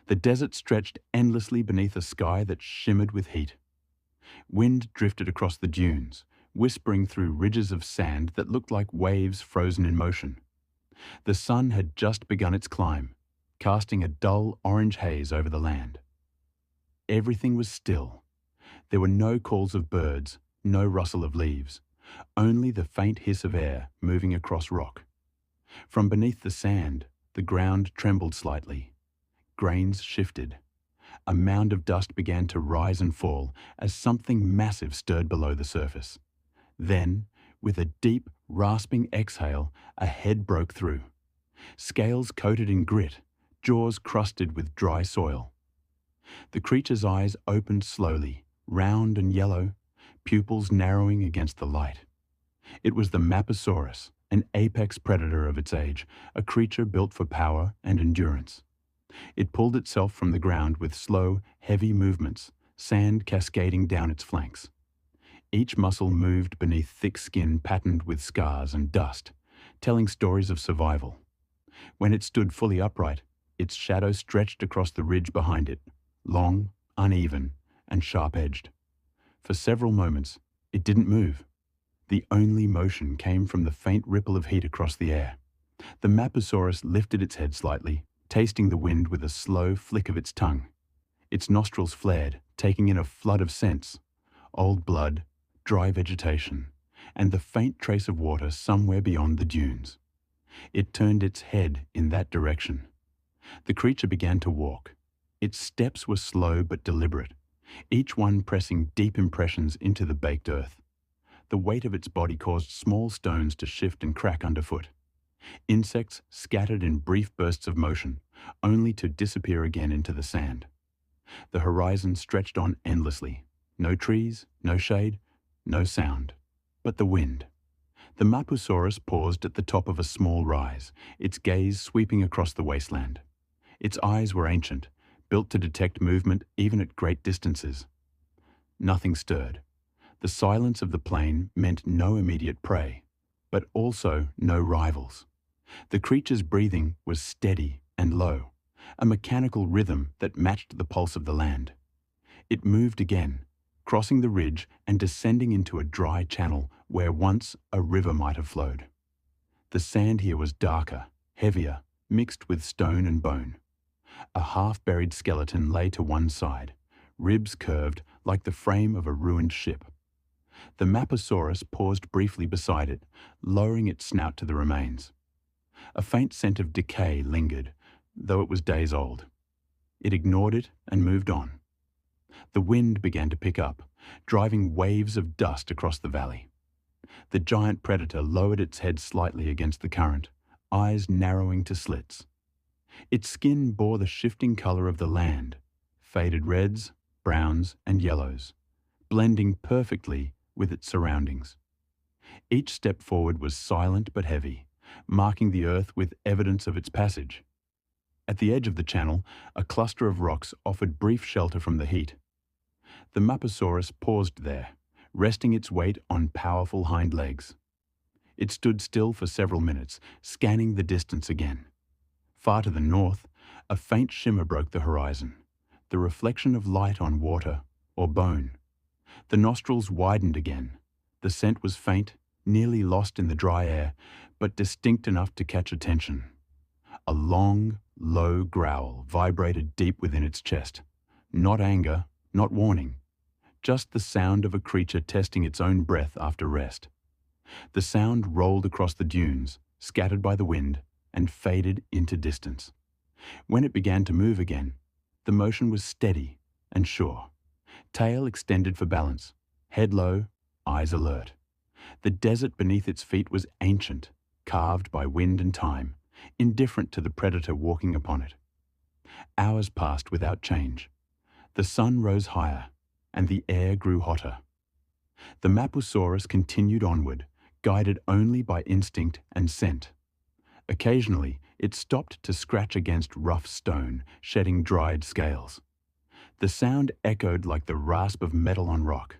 The desert stretched endlessly beneath a sky that shimmered with heat. Wind drifted across the dunes, whispering through ridges of sand that looked like waves frozen in motion. The sun had just begun its climb, casting a dull orange haze over the land. Everything was still. There were no calls of birds, no rustle of leaves, only the faint hiss of air moving across rock. From beneath the sand, the ground trembled slightly. Grains shifted. A mound of dust began to rise and fall as something massive stirred below the surface. Then, with a deep, rasping exhale, a head broke through. Scales coated in grit, jaws crusted with dry soil. The creature's eyes opened slowly, round and yellow, pupils narrowing against the light. It was the Mapusaurus, an apex predator of its age, a creature built for power and endurance. It pulled itself from the ground with slow, heavy movements, sand cascading down its flanks. Each muscle moved beneath thick skin patterned with scars and dust, telling stories of survival. When it stood fully upright, its shadow stretched across the ridge behind it, long, uneven, and sharp-edged. For several moments, it didn't move. The only motion came from the faint ripple of heat across the air. The Mapusaurus lifted its head slightly, tasting the wind with a slow flick of its tongue. Its nostrils flared, taking in a flood of scents: old blood, dry vegetation, and the faint trace of water somewhere beyond the dunes. It turned its head in that direction. The creature began to walk. Its steps were slow but deliberate, each one pressing deep impressions into the baked earth. The weight of its body caused small stones to shift and crack underfoot. Insects scattered in brief bursts of motion, only to disappear again into the sand. The horizon stretched on endlessly. No trees, no shade, no sound. But the wind. The Mapusaurus paused at the top of a small rise, its gaze sweeping across the wasteland. Its eyes were ancient, built to detect movement even at great distances. Nothing stirred. The silence of the plain meant no immediate prey, but also no rivals. The creature's breathing was steady and low, a mechanical rhythm that matched the pulse of the land. It moved again, crossing the ridge and descending into a dry channel where once a river might have flowed. The sand here was darker, heavier, mixed with stone and bone. A half-buried skeleton lay to one side, ribs curved like the frame of a ruined ship. The Mapusaurus paused briefly beside it, lowering its snout to the remains. A faint scent of decay lingered, though it was days old. It ignored it and moved on. The wind began to pick up, driving waves of dust across the valley. The giant predator lowered its head slightly against the current, eyes narrowing to slits. Its skin bore the shifting color of the land, faded reds, browns, and yellows, blending perfectly with its surroundings. Each step forward was silent but heavy, marking the earth with evidence of its passage. At the edge of the channel, a cluster of rocks offered brief shelter from the heat. The Mapusaurus paused there, resting its weight on powerful hind legs. It stood still for several minutes, scanning the distance again. Far to the north, a faint shimmer broke the horizon, the reflection of light on water or bone. The nostrils widened again. The scent was faint, nearly lost in the dry air, but distinct enough to catch attention. A long, low growl vibrated deep within its chest. Not anger, not warning, just the sound of a creature testing its own breath after rest. The sound rolled across the dunes, scattered by the wind, and faded into distance. When it began to move again, the motion was steady and sure. Tail extended for balance, head low, eyes alert. The desert beneath its feet was ancient, carved by wind and time, indifferent to the predator walking upon it. Hours passed without change. The sun rose higher, and the air grew hotter. The Mapusaurus continued onward, guided only by instinct and scent. Occasionally, it stopped to scratch against rough stone, shedding dried scales. The sound echoed like the rasp of metal on rock.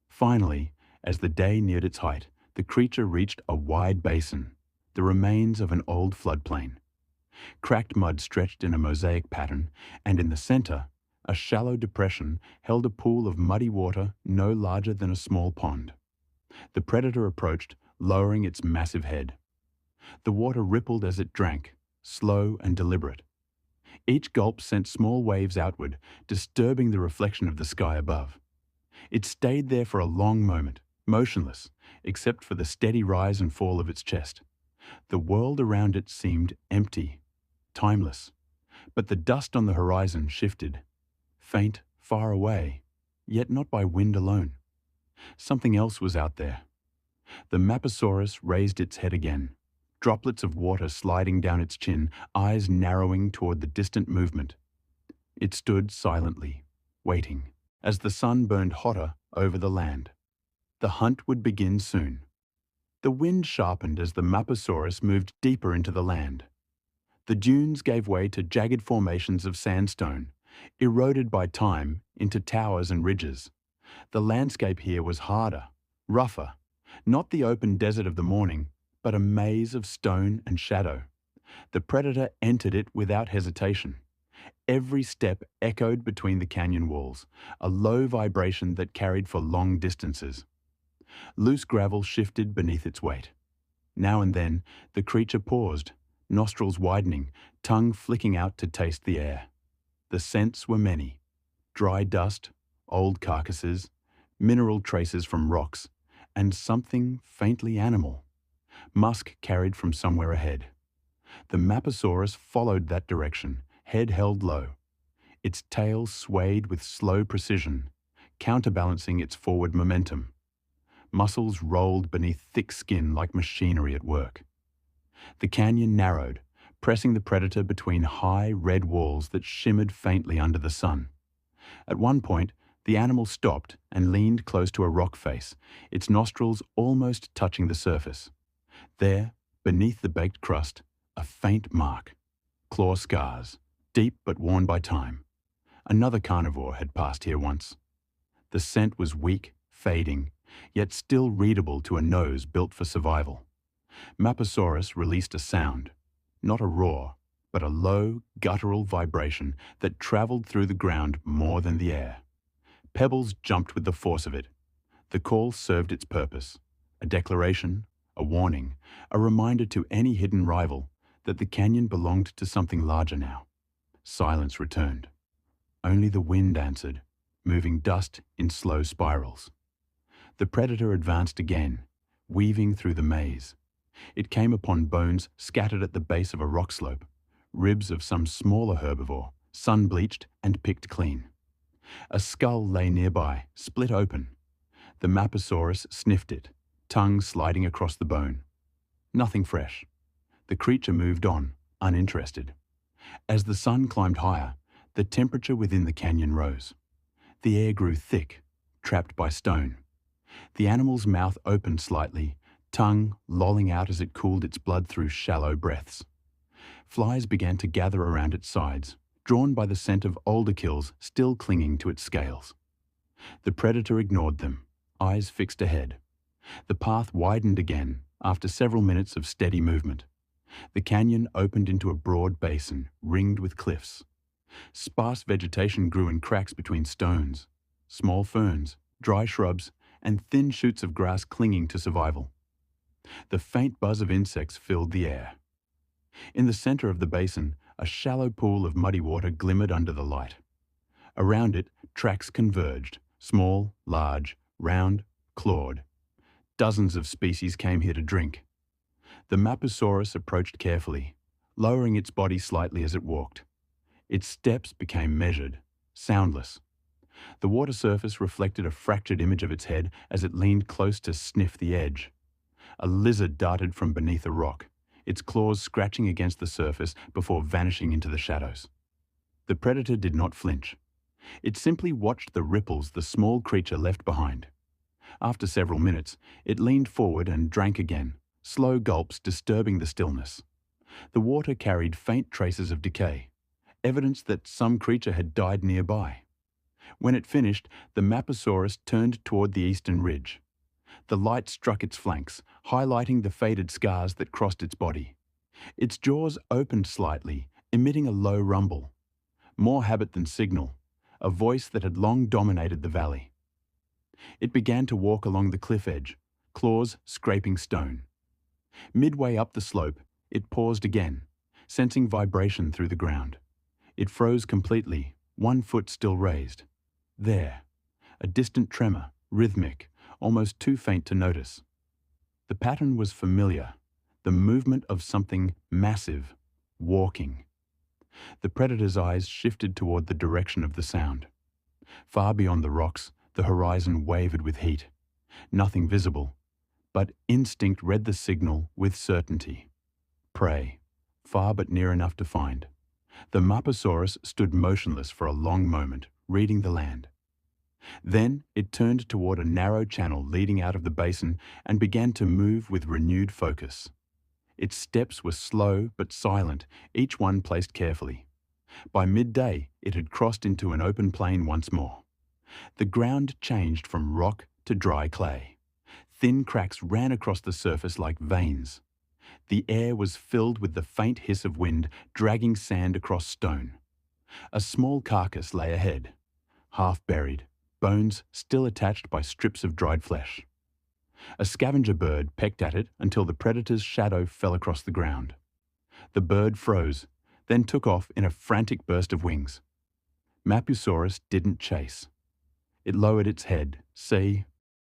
Finally, as the day neared its height, the creature reached a wide basin, the remains of an old floodplain. Cracked mud stretched in a mosaic pattern, and in the center, a shallow depression held a pool of muddy water no larger than a small pond. The predator approached, lowering its massive head. The water rippled as it drank, slow and deliberate. Each gulp sent small waves outward, disturbing the reflection of the sky above. It stayed there for a long moment, motionless, except for the steady rise and fall of its chest. The world around it seemed empty, timeless, but the dust on the horizon shifted, faint, far away, yet not by wind alone. Something else was out there. The Mapusaurus raised its head again, droplets of water sliding down its chin, eyes narrowing toward the distant movement. It stood silently, waiting, as the sun burned hotter over the land. The hunt would begin soon. The wind sharpened as the Mapusaurus moved deeper into the land. The dunes gave way to jagged formations of sandstone, eroded by time into towers and ridges. The landscape here was harder, rougher, not the open desert of the morning, but a maze of stone and shadow. The predator entered it without hesitation. Every step echoed between the canyon walls, a low vibration that carried for long distances. Loose gravel shifted beneath its weight. Now and then, the creature paused, nostrils widening, tongue flicking out to taste the air. The scents were many: dry dust, old carcasses, mineral traces from rocks, and something faintly animal. Musk carried from somewhere ahead. The Mapusaurus followed that direction, head held low. Its tail swayed with slow precision, counterbalancing its forward momentum. Muscles rolled beneath thick skin like machinery at work. The canyon narrowed, pressing the predator between high red walls that shimmered faintly under the sun. At one point, the animal stopped and leaned close to a rock face, its nostrils almost touching the surface. There, beneath the baked crust, a faint mark. Claw scars, deep but worn by time. Another carnivore had passed here once. The scent was weak, fading, yet still readable to a nose built for survival. Mapusaurus released a sound, not a roar, but a low, guttural vibration that traveled through the ground more than the air. Pebbles jumped with the force of it. The call served its purpose: a declaration, a warning, a reminder to any hidden rival that the canyon belonged to something larger now. Silence returned. Only the wind answered, moving dust in slow spirals. The predator advanced again, weaving through the maze. It came upon bones scattered at the base of a rock slope, ribs of some smaller herbivore, sun-bleached and picked clean. A skull lay nearby, split open. The Mapusaurus sniffed it, tongue sliding across the bone. Nothing fresh. The creature moved on, uninterested. As the sun climbed higher, the temperature within the canyon rose. The air grew thick, trapped by stone. The animal's mouth opened slightly, tongue lolling out as it cooled its blood through shallow breaths. Flies began to gather around its sides, drawn by the scent of older kills still clinging to its scales. The predator ignored them, eyes fixed ahead. The path widened again after several minutes of steady movement. The canyon opened into a broad basin, ringed with cliffs. Sparse vegetation grew in cracks between stones, small ferns, dry shrubs, and thin shoots of grass clinging to survival. The faint buzz of insects filled the air. In the center of the basin, a shallow pool of muddy water glimmered under the light. Around it, tracks converged, small, large, round, clawed. Dozens of species came here to drink. The Mapusaurus approached carefully, lowering its body slightly as it walked. Its steps became measured, soundless. The water surface reflected a fractured image of its head as it leaned close to sniff the edge. A lizard darted from beneath a rock, its claws scratching against the surface before vanishing into the shadows. The predator did not flinch. It simply watched the ripples the small creature left behind. After several minutes, it leaned forward and drank again, slow gulps disturbing the stillness. The water carried faint traces of decay, evidence that some creature had died nearby. When it finished, the Mapusaurus turned toward the eastern ridge. The light struck its flanks, highlighting the faded scars that crossed its body. Its jaws opened slightly, emitting a low rumble. More habit than signal, a voice that had long dominated the valley. It began to walk along the cliff edge, claws scraping stone. Midway up the slope, it paused again, sensing vibration through the ground. It froze completely, one foot still raised. There, a distant tremor, rhythmic, almost too faint to notice. The pattern was familiar, the movement of something massive, walking. The predator's eyes shifted toward the direction of the sound. Far beyond the rocks, the horizon wavered with heat. Nothing visible, but instinct read the signal with certainty. Prey, far but near enough to find. The Mapusaurus stood motionless for a long moment, reading the land. Then it turned toward a narrow channel leading out of the basin and began to move with renewed focus. Its steps were slow but silent, each one placed carefully. By midday, it had crossed into an open plain once more. The ground changed from rock to dry clay. Thin cracks ran across the surface like veins. The air was filled with the faint hiss of wind dragging sand across stone. A small carcass lay ahead, half buried, bones still attached by strips of dried flesh. A scavenger bird pecked at it until the predator's shadow fell across the ground. The bird froze, then took off in a frantic burst of wings. Mapusaurus didn't chase. It lowered its head, see,